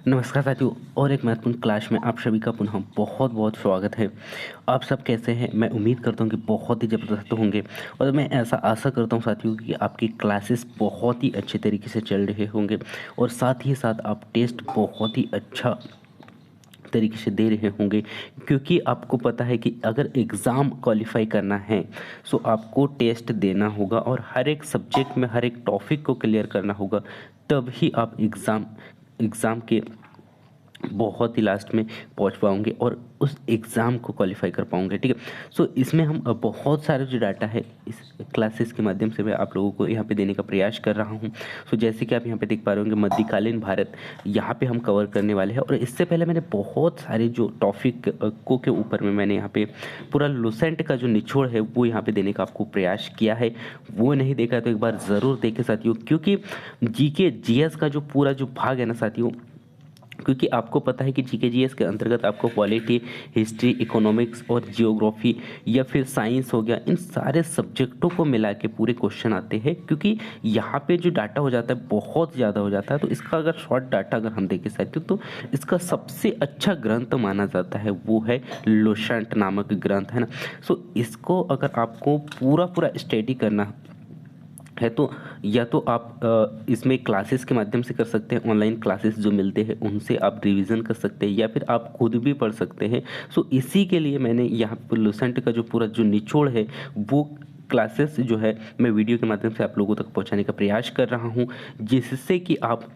नमस्कार साथियों। और एक महत्वपूर्ण क्लास में आप सभी का पुनः बहुत बहुत स्वागत है। आप सब कैसे हैं? मैं उम्मीद करता हूं कि बहुत ही ज़बरदस्त होंगे और मैं ऐसा आशा करता हूं साथियों कि आपकी क्लासेस बहुत ही अच्छे तरीके से चल रहे होंगे और साथ ही साथ आप टेस्ट बहुत ही अच्छा तरीके से दे रहे होंगे, क्योंकि आपको पता है कि अगर एग्ज़ाम क्वालिफाई करना है तो आपको टेस्ट देना होगा और हर एक सब्जेक्ट में हर एक टॉपिक को क्लियर करना होगा, तब ही आप एग्ज़ाम के बहुत ही लास्ट में पहुंच पाओगे और उस एग्ज़ाम को क्वालिफाई कर पाओगे। ठीक है। सो इसमें हम बहुत सारे जो डाटा है इस क्लासेस के माध्यम से मैं आप लोगों को यहाँ पे देने का प्रयास कर रहा हूँ। सो जैसे कि आप यहाँ पे देख पा रहे होंगे, मध्यकालीन भारत यहाँ पे हम कवर करने वाले हैं। और इससे पहले मैंने बहुत सारे जो टॉपिक को के ऊपर में मैंने यहाँ पे पूरा लुसेंट का जो निचोड़ है वो यहाँ पे देने का आपको प्रयास किया है। वो नहीं देखा तो एक बार ज़रूर देखें साथियों, क्योंकि जीके जीएस का जो पूरा जो भाग है ना साथियों, क्योंकि आपको पता है कि जीके जीएस के अंतर्गत आपको पॉलिटी, हिस्ट्री, इकोनॉमिक्स और जियोग्राफी या फिर साइंस हो गया, इन सारे सब्जेक्टों को मिला के पूरे क्वेश्चन आते हैं। क्योंकि यहाँ पे जो डाटा हो जाता है बहुत ज़्यादा हो जाता है, तो इसका अगर शॉर्ट डाटा अगर हम देखें साथियों तो इसका सबसे अच्छा ग्रंथ माना जाता है वो है लुसेंट नामक ग्रंथ, है ना। सो इसको अगर आपको पूरा पूरा स्टडी करना है तो या तो आप इसमें क्लासेस के माध्यम से कर सकते हैं, ऑनलाइन क्लासेस जो मिलते हैं उनसे आप रिवीजन कर सकते हैं या फिर आप खुद भी पढ़ सकते हैं। सो इसी के लिए मैंने यहाँ पर लुसेंट का जो पूरा जो निचोड़ है वो क्लासेस जो है मैं वीडियो के माध्यम से आप लोगों तक पहुँचाने का प्रयास कर रहा हूँ, जिससे कि आप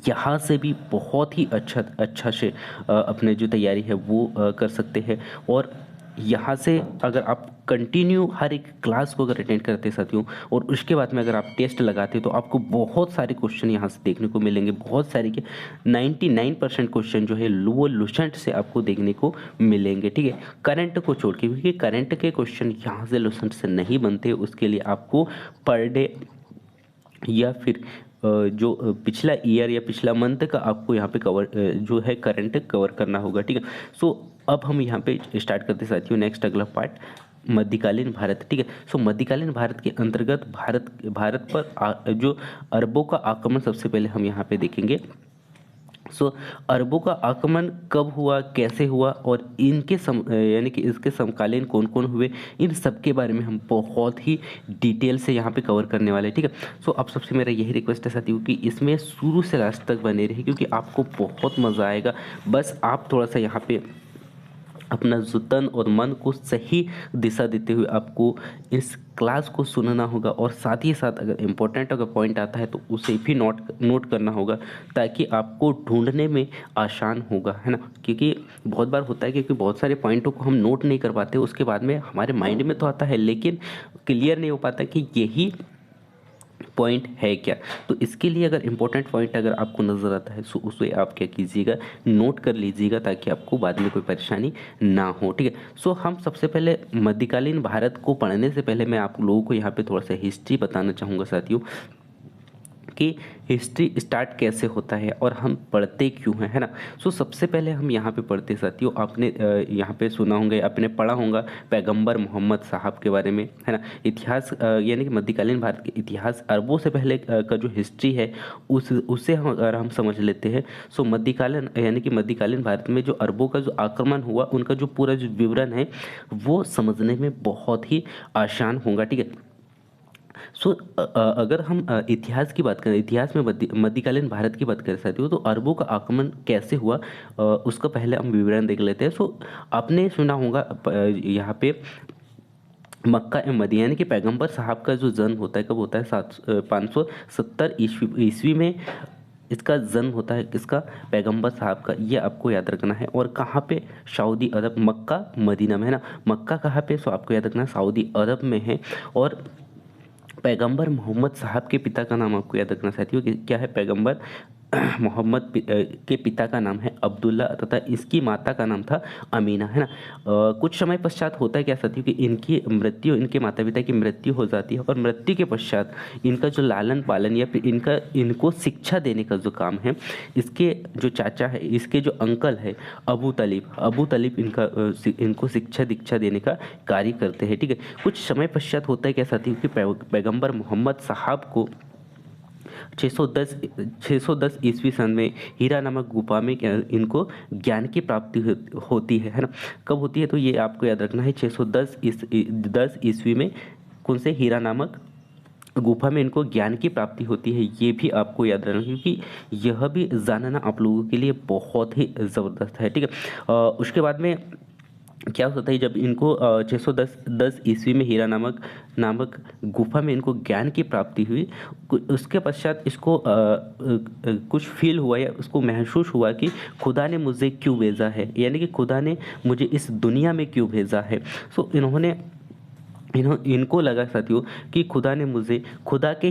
यहाँ से भी बहुत ही अच्छा से अपने जो तैयारी है वो कर सकते हैं। और यहाँ से अगर आप कंटिन्यू हर एक क्लास को अगर अटेंड करते हैं साथियों और उसके बाद में अगर आप टेस्ट लगाते हैं तो आपको बहुत सारे क्वेश्चन यहाँ से देखने को मिलेंगे, बहुत सारे के 99% क्वेश्चन जो है वो लुसेंट से आपको देखने को मिलेंगे। ठीक है, करंट को छोड़ के, क्योंकि करंट के क्वेश्चन यहाँ से लुसेंट से नहीं बनते। उसके लिए आपको पर डे या फिर जो पिछला ईयर या पिछला मंथ का आपको यहाँ पे कवर जो है करंट कवर करना होगा। ठीक है। सो अब हम यहाँ पे स्टार्ट करते साथियों नेक्स्ट अगला पार्ट, मध्यकालीन भारत। ठीक है। सो मध्यकालीन भारत के अंतर्गत भारत पर जो अरबों का आक्रमण सबसे पहले हम यहाँ पे देखेंगे। अरबों का आगमन कब हुआ, कैसे हुआ और इनके यानी कि इसके समकालीन कौन कौन हुए, इन सब के बारे में हम बहुत ही डिटेल से यहाँ पे कवर करने वाले हैं। ठीक है। आप सबसे मेरा यही रिक्वेस्ट है साथियों कि इसमें शुरू से लास्ट तक बने रहिए, क्योंकि आपको बहुत मज़ा आएगा। बस आप थोड़ा सा यहाँ पे अपना जो तन और मन को सही दिशा देते हुए आपको इस क्लास को सुनना होगा और साथ ही साथ अगर इम्पोर्टेंट अगर पॉइंट आता है तो उसे भी नोट करना होगा, ताकि आपको ढूंढने में आसान होगा, है ना। क्योंकि बहुत बार होता है क्योंकि बहुत सारे पॉइंटों को हम नोट नहीं कर पाते, उसके बाद में हमारे माइंड में तो आता है लेकिन क्लियर नहीं हो पाता कि यही पॉइंट है क्या। तो इसके लिए अगर इम्पोर्टेंट पॉइंट अगर आपको नज़र आता है तो उसे आप क्या कीजिएगा, नोट कर लीजिएगा, ताकि आपको बाद में कोई परेशानी ना हो। ठीक है। हम सबसे पहले मध्यकालीन भारत को पढ़ने से पहले मैं आप लोगों को यहाँ पे थोड़ा सा हिस्ट्री बताना चाहूँगा साथियों कि हिस्ट्री स्टार्ट कैसे होता है और हम पढ़ते क्यों हैं, है ना। सबसे पहले हम यहाँ पे पढ़ते साथियों, आपने यहाँ पे सुना होंगे, आपने पढ़ा होगा पैगंबर मोहम्मद साहब के बारे में, है ना। इतिहास यानी कि मध्यकालीन भारत के इतिहास अरबों से पहले का जो हिस्ट्री है उससे हम अगर हम समझ लेते हैं। मध्यकालीन यानी कि मध्यकालीन भारत में जो अरबों का जो आक्रमण हुआ उनका जो पूरा जो विवरण है वो समझने में बहुत ही आसान होगा। ठीक है। अगर हम इतिहास की बात करें, इतिहास में मध्यकालीन भारत की बात करें साथियों, तो अरबों का आक्रमण कैसे हुआ उसका पहले हम विवरण देख लेते हैं। आपने सुना होगा यहाँ पे मक्का ए मदीना यानी कि पैगंबर साहब का जो जन्म होता है कब होता है, 570 ईस्वी में इसका जन्म होता है। किसका? पैगंबर साहब का। ये आपको याद रखना है। और कहाँ पे? सऊदी अरब, मक्का मदीना में, है ना। मक्का कहाँ पे? आपको याद रखना है सऊदी अरब में है। और पैगंबर मोहम्मद साहब के पिता का नाम आपको याद रखना साथियों कि क्या है? पैगंबर मोहम्मद के पिता का नाम है अब्दुल्ला तथा इसकी माता का नाम था अमीना, है ना। कुछ समय पश्चात होता है क्या साथियों कि इनकी मृत्यु, इनके माता पिता की मृत्यु हो जाती है और मृत्यु के पश्चात इनका जो लालन पालन या फिर इनको शिक्षा देने का जो काम है, इसके जो चाचा है, इसके जो अंकल है अबू तलीब इनको शिक्षा दीक्षा देने का कार्य करते हैं। ठीक है। कुछ समय पश्चात होता है क्या साथियों कि पैगंबर मोहम्मद साहब को 610 610 ईस्वी सन में हीरा नामक गुफा में इनको ज्ञान की प्राप्ति होती है ना। कब होती है तो ये आपको याद रखना है, 610 ईस्वी में कौन से हीरा नामक गुफा में इनको ज्ञान की प्राप्ति होती है। ये भी आपको याद रखना, क्योंकि यह भी जानना आप लोगों के लिए बहुत ही ज़बरदस्त है, ठीक है। उसके बाद में क्या होता है, जब इनको 610 ईस्वी में हीरा नामक गुफा में इनको ज्ञान की प्राप्ति हुई, उसके पश्चात इसको कुछ फील हुआ या उसको महसूस हुआ कि खुदा ने मुझे क्यों भेजा है, यानी कि खुदा ने मुझे इस दुनिया में क्यों भेजा है। सो इनको लगा साथियों कि खुदा ने मुझे खुदा के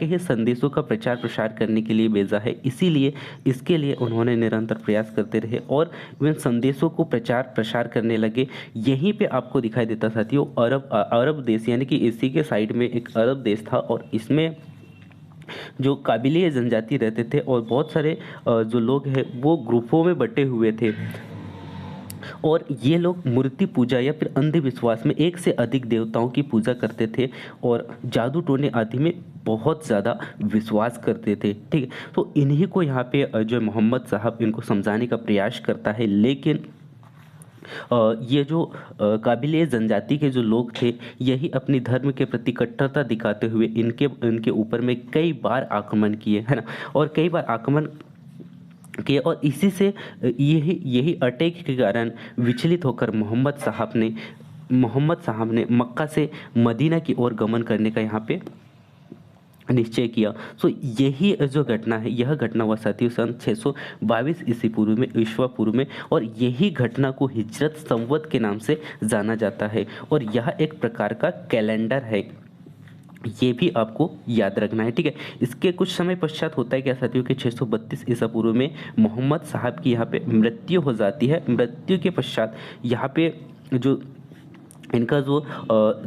ही संदेशों का प्रचार प्रसार करने के लिए भेजा है, इसीलिए इसके लिए उन्होंने निरंतर प्रयास करते रहे और वे संदेशों को प्रचार प्रसार करने लगे। यहीं पे आपको दिखाई देता साथियों अरब देश, यानी कि इसी के साइड में एक अरब देश था और इसमें जो काबिलिय जनजाति रहते थे और बहुत सारे जो लोग हैं वो ग्रुपों में बटे हुए थे और ये लोग मूर्ति पूजा या फिर अंधविश्वास में एक से अधिक देवताओं की पूजा करते थे और जादू टोने आदि में बहुत ज़्यादा विश्वास करते थे, ठीक है। तो इन्हीं को यहाँ पे जो मोहम्मद साहब इनको समझाने का प्रयास करता है, लेकिन ये जो काबिलिय जनजाति के जो लोग थे, यही अपनी धर्म के प्रति कट्टरता दिखाते हुए इनके ऊपर में कई बार आक्रमण किए, है ना, और कई बार आक्रमण किए और इसी से यही अटैक के कारण विचलित होकर मोहम्मद साहब ने मक्का से मदीना की ओर गमन करने का यहाँ पे निश्चय किया। सो यही जो घटना है, यह घटना हुआ साथियों सन 622 ईस्वी पूर्व में और यही घटना को हिजरत संवत के नाम से जाना जाता है और यह एक प्रकार का कैलेंडर है, ये भी आपको याद रखना है, ठीक है। इसके कुछ समय पश्चात होता है क्या साथियों के 632 ईसा पूर्व में मोहम्मद साहब की यहाँ पे मृत्यु हो जाती है। मृत्यु के पश्चात यहाँ पे जो इनका जो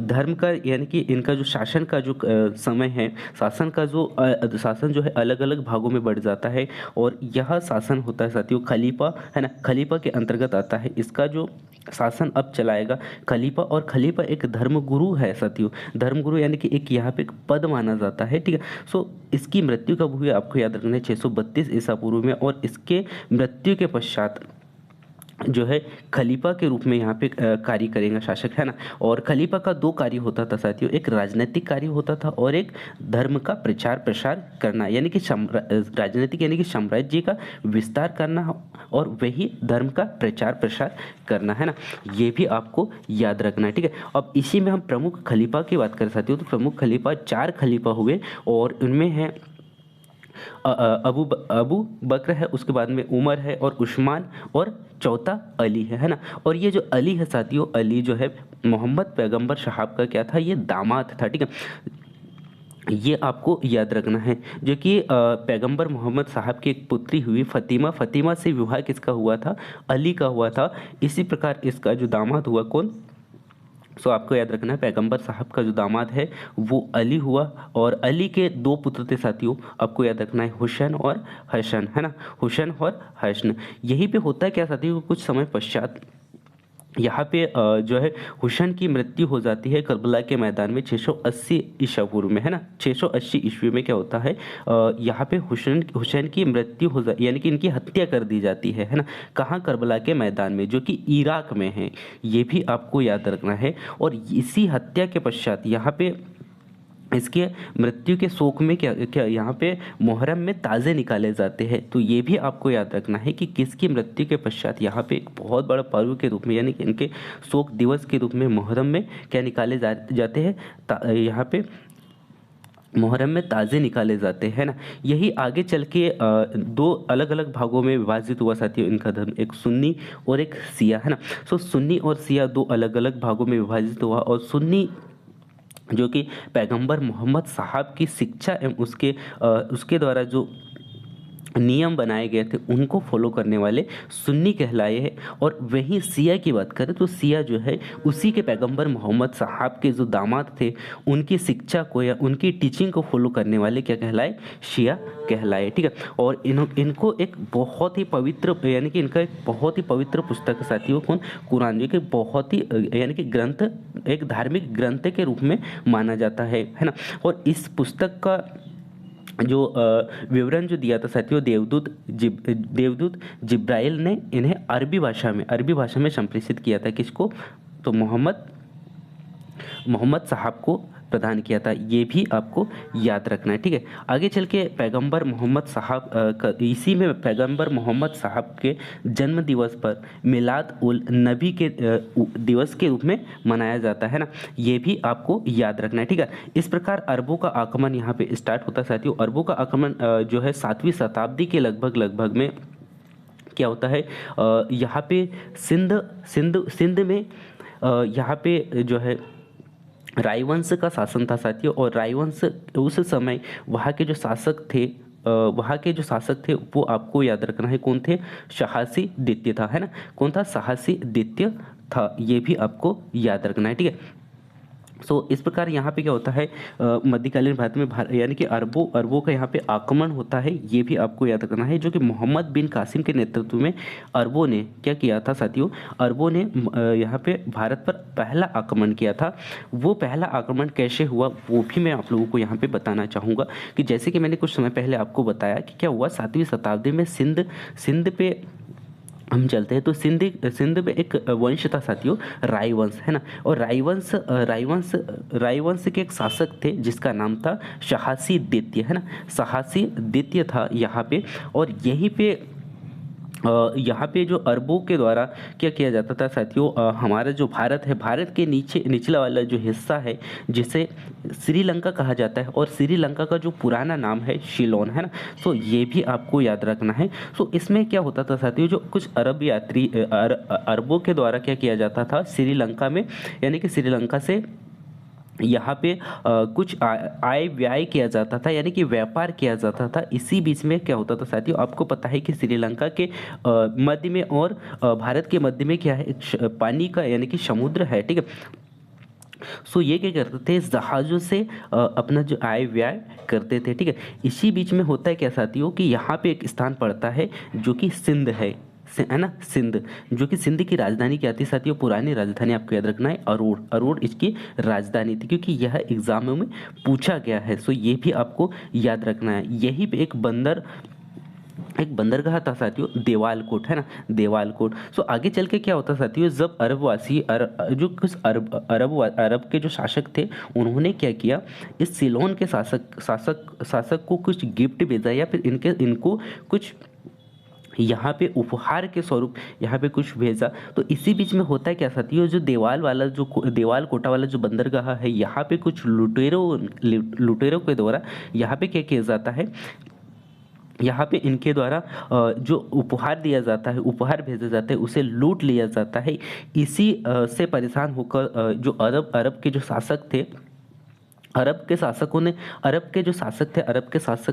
धर्म का यानी कि इनका जो शासन का जो समय है, शासन जो है अलग अलग भागों में बढ़ जाता है और यह शासन होता है साथियों खलीफा, है ना, खलीफा के अंतर्गत आता है। इसका जो शासन अब चलाएगा खलीफा, और खलीफा एक धर्मगुरु है साथियों, धर्मगुरु यानी कि एक यहाँ पे एक पद माना जाता है, ठीक है। सो इसकी मृत्यु कब हुई आपको याद रखना है 632 ईसा पूर्व में और इसके मृत्यु के पश्चात जो है खलीफा के रूप में यहाँ पे कार्य करेगा शासक, है ना। और खलीफा का दो कार्य होता था साथियों, एक राजनीतिक कार्य होता था और एक धर्म का प्रचार प्रसार करना, यानी कि राजनीतिक यानी कि साम्राज्य का विस्तार करना और वही धर्म का प्रचार प्रसार करना, है ना। ये भी आपको याद रखना है, ठीक है। अब इसी में हम प्रमुख खलीफा की बात करें साथियों तो प्रमुख खलीफा 4 खलीफा हुए और उनमें है अबू बकर है, उसके बाद में उमर है और उस्मान और चौथा अली है ना। और ये जो अली है साथियों, अली जो है मोहम्मद पैगंबर साहब का क्या था, ये दामाद था, ठीक है। ये आपको याद रखना है, जो कि पैगंबर मोहम्मद साहब की एक पुत्री हुई फतीमा से विवाह किसका हुआ था, अली का हुआ था। इसी प्रकार इसका जो दामाद हुआ कौन, सो आपको याद रखना है पैगंबर साहब का जो दामाद है वो अली हुआ और अली के 2 पुत्र थे साथियों, आपको याद रखना है हुसैन और हसन, है ना, हुसैन और हसन। यहीं पे होता है क्या साथियों, कुछ समय पश्चात यहाँ पे जो है हुसैन की मृत्यु हो जाती है करबला के मैदान में 680 ईसा पूर्व में, है ना। 680 ईस्वी में क्या होता है, यहाँ पे हुसैन की मृत्यु हो जाती, यानी कि इनकी हत्या कर दी जाती है ना। कहाँ, करबला के मैदान में, जो कि इराक में है, ये भी आपको याद रखना है। और इसी हत्या के पश्चात यहाँ पे इसके मृत्यु के शोक में क्या यहाँ पे मुहर्रम में ताज़े निकाले जाते हैं। तो ये भी आपको याद रखना है कि किसकी मृत्यु के पश्चात यहाँ पे एक बहुत बड़ा पर्व के रूप में, यानी कि इनके शोक दिवस के रूप में मुहर्रम में क्या निकाले जाते हैं, यहाँ पे मुहर्रम में ताज़े निकाले जाते हैं ना। यही आगे चल के 2 अलग अलग भागों में विभाजित हुआ साथियों इनका धर्म, एक सुन्नी और एक शिया, है ना। सो सुन्नी और शिया 2 अलग अलग भागों में विभाजित हुआ और सुन्नी जो कि पैगंबर मोहम्मद साहब की शिक्षा एवं उसके द्वारा जो नियम बनाए गए थे उनको फॉलो करने वाले सुन्नी कहलाए हैं। और वहीं सिया की बात करें तो सिया जो है उसी के पैगंबर मोहम्मद साहब के जो दामाद थे उनकी शिक्षा को या उनकी टीचिंग को फॉलो करने वाले क्या कहलाए, शिया कहलाए, ठीक है। और इनको एक बहुत ही पवित्र, यानी कि इनका एक बहुत ही पवित्र पुस्तक साथियों कौन, कुरान, जो कि बहुत ही यानी कि ग्रंथ, एक धार्मिक ग्रंथ के रूप में माना जाता है ना। और इस पुस्तक का जो विवरण जो दिया था साथियों, देवदूत जिब्राइल ने इन्हें अरबी भाषा में संप्रेषित किया था। किसको? तो मोहम्मद साहब को प्रदान किया था। ये भी आपको याद रखना है, ठीक है। आगे चल के पैगंबर मोहम्मद साहब इसी में पैगंबर मोहम्मद साहब के जन्म दिवस पर मिलाद उल नबी के दिवस के रूप में मनाया जाता है ना, ये भी आपको याद रखना है, ठीक है। इस प्रकार अरबों का आगमन यहाँ पे स्टार्ट होता है साथियों। अरबों का आगमन जो है 7वीं शताब्दी के लगभग में क्या होता है, यहाँ पे सिंध में यहाँ पे जो है रायवंश का शासन था साथियों। और रायवंश उस समय वहाँ के जो शासक थे वो आपको याद रखना है, कौन थे? साहसी द्वितीय था, है ना। कौन था? साहसी द्वितीय था, ये भी आपको याद रखना है, ठीक है। सो इस प्रकार यहाँ पे क्या होता है, मध्यकालीन भारत में यानी कि अरबों का यहाँ पे आक्रमण होता है, ये भी आपको याद रखना है। जो कि मोहम्मद बिन कासिम के नेतृत्व में अरबों ने क्या किया था साथियों, अरबों ने यहाँ पे भारत पर पहला आक्रमण किया था। वो पहला आक्रमण कैसे हुआ वो भी मैं आप लोगों को यहाँ पे बताना चाहूँगा। कि जैसे कि मैंने कुछ समय पहले आपको बताया कि क्या हुआ, 7वीं शताब्दी में सिंध पे हम चलते हैं तो सिंध में एक वंश था साथियों, रायवंश, है ना। और रायवंश के एक शासक थे जिसका नाम था साहसी द्वितीय, है ना। साहसी द्वितीय था यहाँ पे। और यहीं पे यहाँ पे जो अरबों के द्वारा क्या किया जाता था साथियों, हमारा जो भारत है, भारत के नीचे निचला वाला जो हिस्सा है जिसे श्रीलंका कहा जाता है, और श्रीलंका का जो पुराना नाम है शिलोन, है ना। तो ये भी आपको याद रखना है। तो इसमें क्या होता था साथियों, जो कुछ अरबों के द्वारा क्या किया जाता था श्रीलंका में, यानी कि श्रीलंका से यहाँ पे कुछ आय व्यय किया जाता था, यानी कि व्यापार किया जाता था। इसी बीच में क्या होता था साथियों, आपको पता है कि श्रीलंका के मध्य में और भारत के मध्य में क्या है, पानी का यानी कि समुद्र है, ठीक है। सो ये क्या करते थे, जहाज़ों से अपना जो आय व्यय करते थे, ठीक है। इसी बीच में होता है क्या साथियों कि यहाँ पे एक स्थान पड़ता है जो कि सिंध है ना, सिंध, जो कि सिंध की राजधानी क्या थी साथियों, पुरानी राजधानी आपको याद रखना है अरोड़ इसकी राजधानी थी, क्योंकि यह एग्जाम में पूछा गया है। सो ये भी आपको याद रखना है। यही पे एक बंदरगाह था साथियों, देवालकोट, है ना, देवालकोट। सो आगे चल के क्या होता साथियों, जब अरब के जो शासक थे उन्होंने क्या किया, इस सिलोन के शासक को कुछ गिफ्ट भेजा, या फिर इनको कुछ यहाँ पे उपहार के स्वरूप यहाँ पे कुछ भेजा। तो इसी बीच में होता है क्या साथियों, जो देवाल कोटा वाला जो बंदरगाह है, यहाँ पे कुछ लुटेरों के द्वारा यहाँ पे क्या किया जाता है, यहाँ पे इनके द्वारा जो उपहार दिया जाता है, उपहार भेजा जाता है, उसे लूट लिया जाता है। इसी से परेशान होकर जो अरब के जो शासक थे, अरब के शासक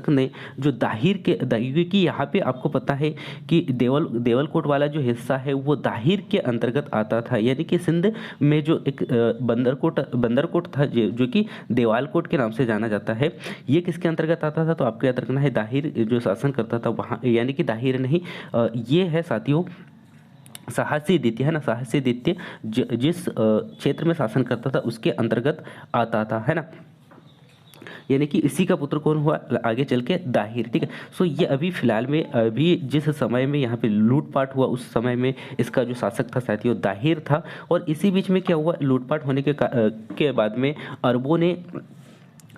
ने जो क्योंकि यहाँ पे आपको पता है कि देवलकोट वाला जो हिस्सा है वो दाहिर के अंतर्गत आता था, यानी कि सिंध में जो एक बंदरकोट था जो कि देवालकोट के नाम से जाना जाता है, ये किसके अंतर्गत आता था, तो आपको याद रखना है दाहिर जो शासन करता था वहाँ, यानी कि दाहिर नहीं, ये है साथियों साहसी द्वितीय, है ना, साहसी द्वितीय जिस क्षेत्र में शासन करता था उसके अंतर्गत आता था, है ना। यानी कि इसी का पुत्र कौन हुआ आगे चल के, दाहिर, ठीक है। सो ये अभी फिलहाल में अभी जिस समय में यहाँ पे लूटपाट हुआ उस समय में इसका जो शासक था साथियों दाहिर था। और इसी बीच में क्या हुआ, लूटपाट होने के बाद में अरबों ने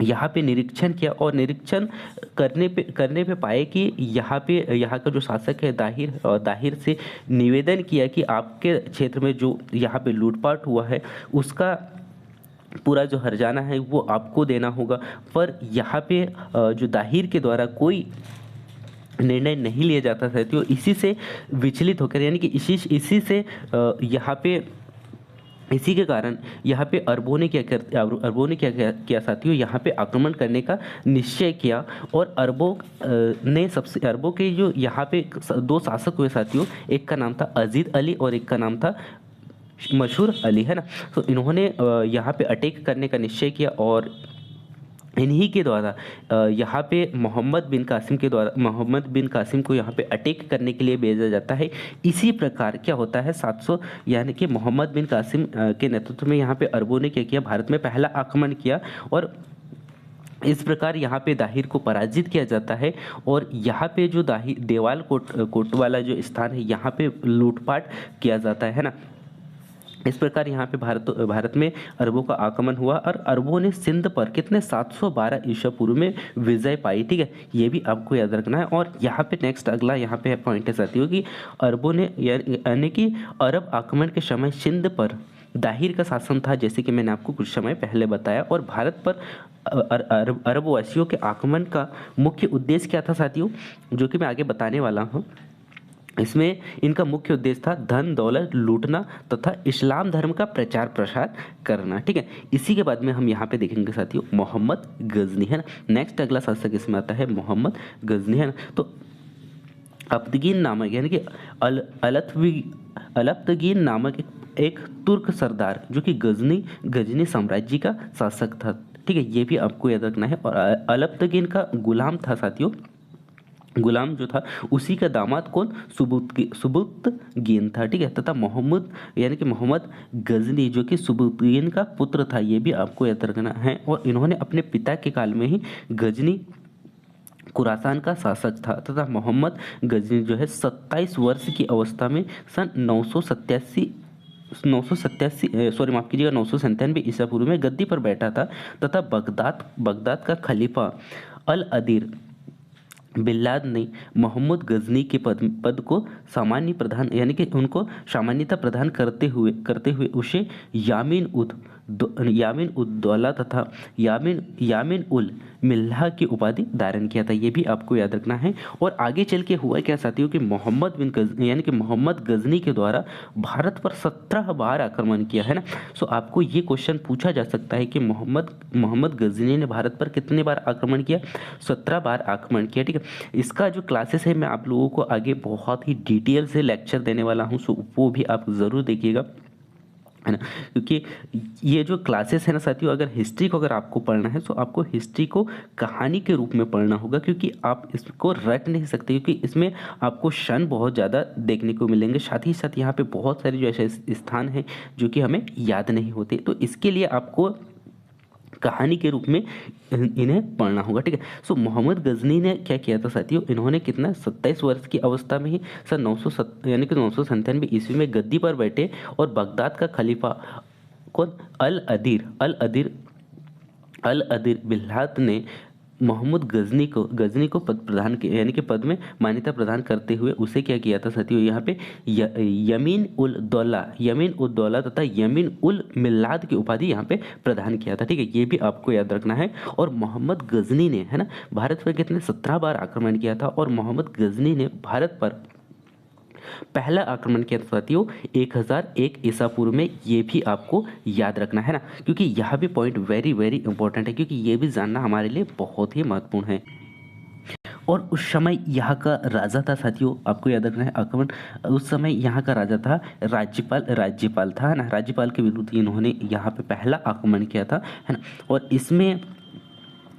यहाँ पे निरीक्षण किया, और निरीक्षण करने पे पाए कि यहाँ का जो शासक है दाहिर से निवेदन किया कि आपके क्षेत्र में जो यहाँ पे लूटपाट हुआ है उसका पूरा जो हर्जाना है वो आपको देना होगा। पर यहाँ पे जो दाहिर के द्वारा कोई निर्णय नहीं लिया जाता साथियों, इसी से विचलित होकर, यानी कि इसी से यहाँ पे इसी के कारण यहाँ पे अरबों ने क्या किया साथियों, यहाँ पे आक्रमण करने का निश्चय किया। और अरबों के जो यहाँ पे दो शासक हुए साथियों, एक का नाम था अजीज अली और एक का नाम था मशहूर अली, है ना। तो इन्होंने यहाँ पे अटैक करने का निश्चय किया, और इन्हीं के द्वारा यहाँ पे मोहम्मद बिन कासिम को यहाँ पे अटैक करने के लिए भेजा जाता है। इसी प्रकार क्या होता है 700 यानी कि मोहम्मद बिन कासिम के नेतृत्व में यहाँ पे अरबों ने क्या किया, भारत में पहला आक्रमण किया। और इस प्रकार यहाँ पे दाहिर को पराजित किया जाता है और यहाँ पे जो दाहिर देवाल कोट वाला जो स्थान है यहाँ पे लूटपाट किया जाता है ना। इस प्रकार यहाँ पे भारत में अरबों का आक्रमण हुआ और अरबों ने सिंध पर कितने 712 ईसा पूर्व में विजय पाई। ठीक है, ये भी आपको याद रखना है। और यहाँ पे नेक्स्ट अगला यहाँ पे पॉइंट है साथियों कि अरबों ने यानी कि अरब आक्रमण के समय सिंध पर दाहिर का शासन था, जैसे कि मैंने आपको कुछ समय पहले बताया। और भारत पर अरबवासियों के आक्रमण का मुख्य उद्देश्य क्या था साथियों, जो कि मैं आगे बताने वाला हूँ। इसमें इनका मुख्य उद्देश्य था धन दौलत लूटना तथा इस्लाम धर्म का प्रचार प्रसार करना। ठीक है, इसी के बाद में हम यहाँ पे देखेंगे साथियों मोहम्मद गजनी, है ना। नेक्स्ट अगला शासक इसमें आता है मोहम्मद गजनी, है ना। तो अब्दगीन नामक यानी कि अलब्दगीन नामक एक तुर्क सरदार जो कि गजनी साम्राज्य का शासक था। ठीक है, ये भी आपको याद रखना है। और अलब्दगीन का गुलाम था साथियों, गुलाम जो था उसी का दामाद कौन, सुबुतगीन था। ठीक है, तथा मोहम्मद यानी कि मोहम्मद गजनी जो कि सुबुतगीन का पुत्र था, ये भी आपको याद रखना है। और इन्होंने अपने पिता के काल में ही गजनी खुरासान का शासक था तथा मोहम्मद गजनी जो है 27 वर्ष की अवस्था में सन 997 ईसा पूर्व में गद्दी पर बैठा था तथा बगदाद का खलीफा अल अदीर बिल्लाद ने मोहम्मद गजनी के पद को सामान्य प्रधान यानी कि उनको सामान्यता प्रदान करते हुए उसे यामीन उद दौला तथा यामीन उल मिल्लाह की उपाधि धारण किया था। ये भी आपको याद रखना है। और आगे चल के हुआ क्या साथियों कि मोहम्मद गजनी के द्वारा भारत पर 17 बार आक्रमण किया, है ना। सो आपको ये क्वेश्चन पूछा जा सकता है कि मोहम्मद गजनी ने भारत पर कितने बार आक्रमण किया, 17 बार आक्रमण किया। ठीक है, इसका जो क्लासेस है मैं आप लोगों को आगे बहुत ही डिटेल से लेक्चर देने वाला हूँ, सो वो भी आप ज़रूर देखिएगा, है ना। क्योंकि ये जो क्लासेस है ना साथियों, अगर हिस्ट्री को अगर आपको पढ़ना है तो आपको हिस्ट्री को कहानी के रूप में पढ़ना होगा, क्योंकि आप इसको रट नहीं सकते, क्योंकि इसमें आपको सन बहुत ज़्यादा देखने को मिलेंगे। साथ ही साथ यहाँ पे बहुत सारे जो ऐसे स्थान हैं जो कि हमें याद नहीं होते, तो इसके लिए आपको कहानी के रूप में इन्हें पढ़ना होगा। ठीक है, सो मोहम्मद गजनी ने क्या किया था साथियों, इन्होंने कितना 27 वर्ष की अवस्था में ही सन 997 ईस्वी में गद्दी पर बैठे और बगदाद का खलीफा कौन, अल अदीर बिल्लाद ने मोहम्मद गजनी को पद में मान्यता प्रदान करते हुए उसे क्या किया था साथियों, यहाँ पे यमीन उल दौला तथा यमीन उल मिल्लाद की उपाधि यहाँ पे प्रदान किया था। ठीक है, ये भी आपको याद रखना है। और मोहम्मद गजनी ने, है ना, भारत पर कितने 17 बार आक्रमण किया था। और मोहम्मद गजनी ने भारत पर पहला आक्रमण किया था साथियों 1001 ईसा पूर्व में, ये भी आपको याद रखना है ना, क्योंकि यह भी पॉइंट वेरी वेरी इंपॉर्टेंट है, क्योंकि ये भी जानना हमारे लिए बहुत ही महत्वपूर्ण है। और उस समय यहाँ का राजा था साथियों, आपको याद रखना है आक्रमण, उस समय यहाँ का राजा था राज्यपाल था, है ना। राज्यपाल के विरुद्ध इन्होंने यहाँ पे पहला आक्रमण किया था, है ना। और इसमें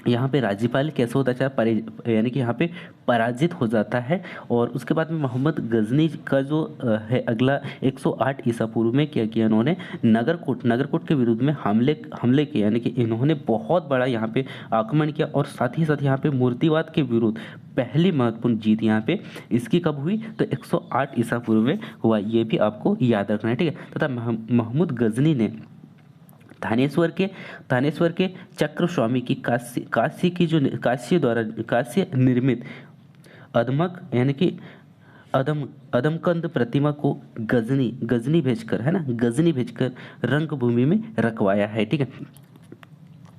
यहाँ पे राज्यपाल कैसे होता है, यानी कि यहाँ पे पराजित हो जाता है। और उसके बाद में मोहम्मद गजनी का जो है अगला 108 ईसा पूर्व में क्या किया इन्होंने, नगरकोट के विरुद्ध में हमले किए, यानी कि इन्होंने बहुत बड़ा यहाँ पे आक्रमण किया। और साथ ही साथ यहाँ पे मूर्तिवाद के विरुद्ध पहली महत्वपूर्ण जीत यहाँ पे इसकी कब हुई, तो 108 ईसा पूर्व में हुआ, ये भी आपको याद रखना है। ठीक है, तथा मोहम्मद गजनी ने थानेश्वर के चक्र स्वामी की काशी निर्मित अदमकंद प्रतिमा को गजनी भेजकर, है ना, गजनी भेजकर रंगभूमि में रखवाया है। ठीक है,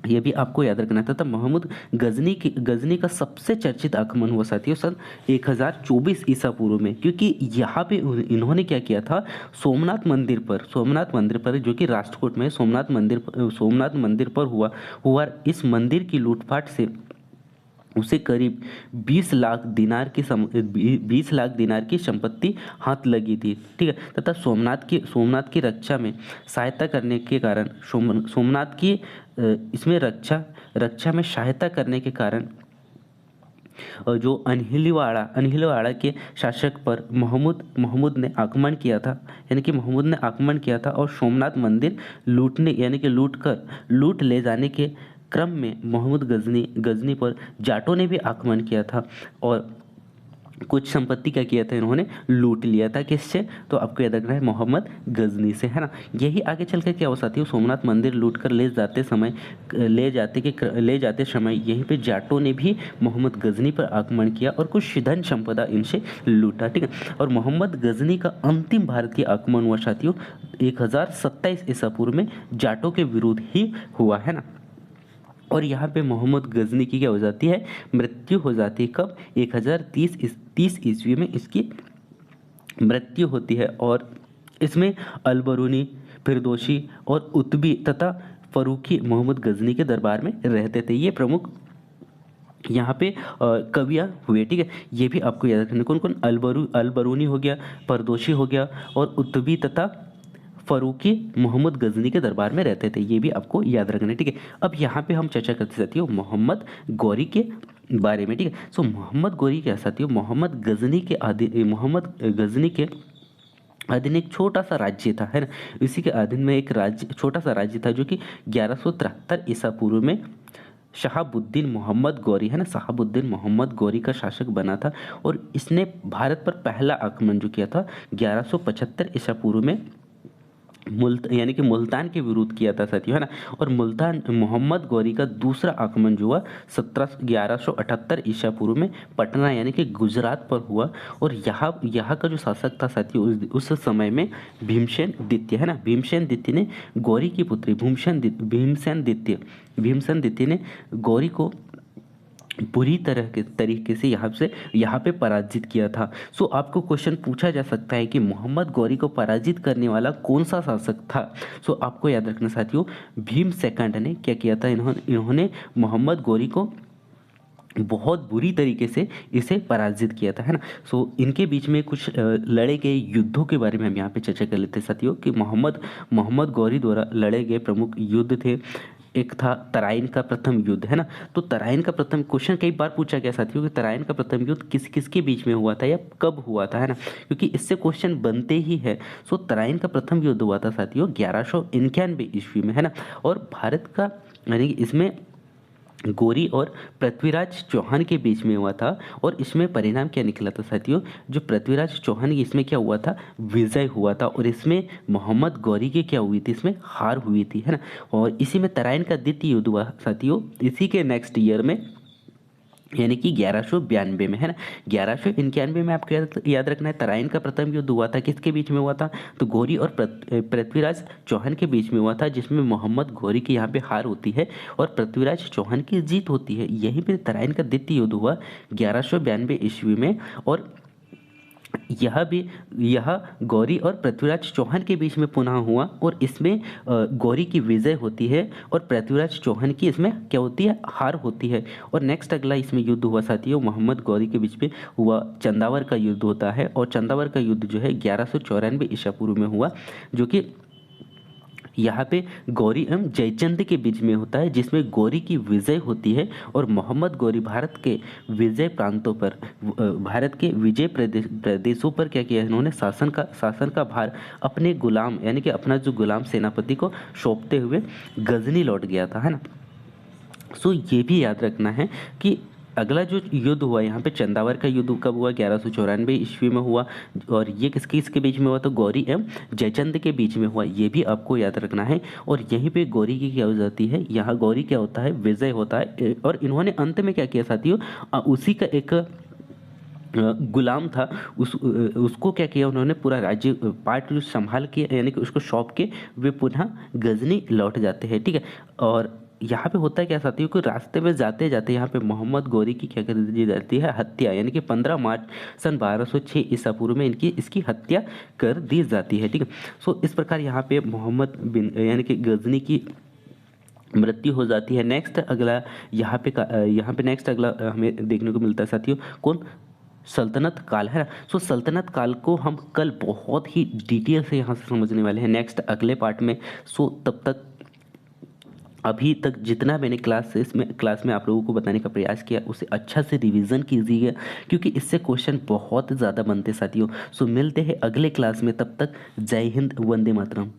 ये भी आपको याद रखना था। तब मोहम्मद गजनी का सबसे चर्चित आक्रमण हुआ साथियों सन 1024 ईसा पूर्व में, क्योंकि यहाँ पे इन्होंने क्या किया था, सोमनाथ मंदिर पर जो कि राष्ट्रकूट में सोमनाथ मंदिर पर हुआ इस मंदिर की लूटपाट से उसे करीब 20 लाख दिनार की संपत्ति हाथ लगी थी। ठीक है, तथा सोमनाथ की रक्षा में सहायता करने के कारण सोमनाथ की इसमें रक्षा में सहायता करने के कारण जो अनहिलवाड़ा के शासक पर मोहम्मद ने आक्रमण किया था, और सोमनाथ मंदिर लूट ले जाने के क्रम में मोहम्मद गजनी गजनी पर जाटों ने भी आक्रमण किया था और कुछ संपत्ति क्या किया था, इन्होंने लूट लिया था। किससे? तो आपको याद रखना है मोहम्मद गजनी से, है ना। यही आगे चल कर क्या हो साथियों, सोमनाथ मंदिर लूट कर ले जाते समय यहीं पे जाटों ने भी मोहम्मद गजनी पर आक्रमण किया और कुछ धन संपदा इनसे लूटा, ठीक है। और मोहम्मद गजनी का अंतिम भारतीय आक्रमण हुआ साथियों 1027 ईसा पूर्व में जाटों के विरुद्ध ही हुआ, है ना। और यहाँ पे मोहम्मद गजनी की क्या हो जाती है, मृत्यु हो जाती है। कब? 1030 ईस्वी में इसकी मृत्यु होती है। और इसमें अलबरूनी, फिरदोशी और उतबी तथा फरूखी मोहम्मद गजनी के दरबार में रहते थे। ये प्रमुख यहाँ पे कवियाँ हुए, ठीक है। ये भी आपको याद रखना, कौन कौन? अलबरूनी हो गया, परदोशी हो गया और उतबी तथा फरूकी मोहम्मद गजनी के दरबार में रहते थे। ये भी आपको याद रखना है, ठीक है। अब यहाँ पे हम चर्चा करते साथियों मोहम्मद गौरी के बारे में, ठीक है। सो मोहम्मद गौरी क्या साथियों, मोहम्मद गजनी के अधीन एक छोटा सा राज्य था, है ना। इसी के अधीन में एक राज्य, छोटा सा राज्य था जो कि 1173 ईसा पूर्व में शहाबुद्दीन मोहम्मद गौरी, है ना, शहाबुद्दीन मोहम्मद गौरी का शासक बना था। और इसने भारत पर पहला आक्रमण जो किया था 1175 ईसा पूर्व में यानी कि मुल्तान के विरुद्ध किया था साथियों, है ना। और मुल्तान मोहम्मद गौरी का दूसरा आक्रमण जो हुआ 1178 ईसा पूर्व में पटना यानी कि गुजरात पर हुआ। और यहाँ का जो शासक था साथियों उस समय में भीमसेन द्वितीय, है ना। भीमसेन द्वितीय ने गौरी की पुत्री भीमसेन द्वितीय ने गौरी को बुरी तरीके से यहाँ पे पराजित किया था। सो आपको क्वेश्चन पूछा जा सकता है कि मोहम्मद गौरी को पराजित करने वाला कौन सा शासक था। सो आपको याद रखना साथियों भीम सेकंड ने क्या किया था, इन्होंने मोहम्मद गौरी को बहुत बुरी तरीके से इसे पराजित किया था, है ना। सो इनके बीच में कुछ लड़े गए युद्धों के बारे में हम यहाँ पे चर्चा कर लेते हैं साथियों कि मोहम्मद गौरी द्वारा लड़े गए प्रमुख युद्ध थे। एक था तराइन का प्रथम युद्ध, है ना। तो तराइन का प्रथम क्वेश्चन कई बार पूछा गया साथियों कि तराइन का प्रथम युद्ध किस किसके बीच में हुआ था या कब हुआ था, है ना, क्योंकि इससे क्वेश्चन बनते ही है। सो तराइन का प्रथम युद्ध हुआ था साथियों 1191 ईस्वी में, है ना। और भारत का यानी कि इसमें गौरी और पृथ्वीराज चौहान के बीच में हुआ था। और इसमें परिणाम क्या निकला था साथियों, जो पृथ्वीराज चौहान की इसमें क्या हुआ था, विजय हुआ था। और इसमें मोहम्मद गौरी की क्या हुई थी, इसमें हार हुई थी, है ना। और इसी में तराइन का द्वितीय युद्ध हुआ साथियों इसी के नेक्स्ट ईयर में यानी कि 1192 में, है ना। 1191 में आपको याद रखना है तराइन का प्रथम युद्ध हुआ था, किसके बीच में हुआ था, तो गौरी और पृथ्वीराज चौहान के बीच में हुआ था, जिसमें मोहम्मद गौरी की यहाँ पे हार होती है और पृथ्वीराज चौहान की जीत होती है। यहीं पे तराइन का द्वितीय युद्ध हुआ 1192 ईस्वी में। और यह गौरी और पृथ्वीराज चौहान के बीच में पुनः हुआ। और इसमें गौरी की विजय होती है और पृथ्वीराज चौहान की इसमें क्या होती है, हार होती है। और नेक्स्ट अगला इसमें युद्ध हुआ साथियों मोहम्मद गौरी के बीच में हुआ चंदावर का युद्ध होता है। और चंदावर का युद्ध जो है 1194 ईसा पूर्व में हुआ, जो कि यहाँ पे गौरी एवं जयचंद के बीच में होता है, जिसमें गौरी की विजय होती है। और मोहम्मद गौरी भारत के विजय प्रांतों पर भारत के विजय प्रदेशों पर क्या किया, इन्होंने शासन का भार अपने गुलाम यानी कि अपना जो गुलाम सेनापति को सौंपते हुए गजनी लौट गया था, है ना। सो ये भी याद रखना है कि अगला जो युद्ध हुआ यहाँ पे चंदावर का युद्ध कब हुआ, 1194 ईस्वी में हुआ। और ये किसके बीच में हुआ, तो गौरी एवं जयचंद के बीच में हुआ, ये भी आपको याद रखना है। और यहीं पे गौरी की क्या हो जाती है, यहाँ गौरी क्या होता है, विजय होता है। और इन्होंने अंत में क्या किया साथियों, उसी का एक गुलाम था उसको क्या किया, उन्होंने पूरा राज्य पार्ट जो संभाल के यानी कि उसको सौंप के वे पुनः गजनी लौट जाते हैं, ठीक है। और यहाँ पे होता है क्या साथियों कि रास्ते में जाते जाते यहाँ पे मोहम्मद गौरी की क्या कर दी जाती है, हत्या, यानी कि 15 मार्च सन 1206 ईसा पूर्व में इसकी हत्या कर दी जाती है, ठीक है। सो इस प्रकार यहाँ पे मोहम्मद बिन यानी कि गजनी की मृत्यु हो जाती है। नेक्स्ट अगला यहाँ पे नेक्स्ट अगला हमें देखने को मिलता है साथियों, कौन, सल्तनत काल, है ना। सो सल्तनत काल को हम कल बहुत ही डिटेल से यहाँ से समझने वाले हैं नेक्स्ट अगले पार्ट में। सो तब तक अभी तक जितना मैंने क्लास में आप लोगों को बताने का प्रयास किया उसे अच्छा से रिवीजन कीजिएगा, क्योंकि इससे क्वेश्चन बहुत ज़्यादा बनते साथियों। सो मिलते हैं अगले क्लास में, तब तक जय हिंद, वंदे मातरम।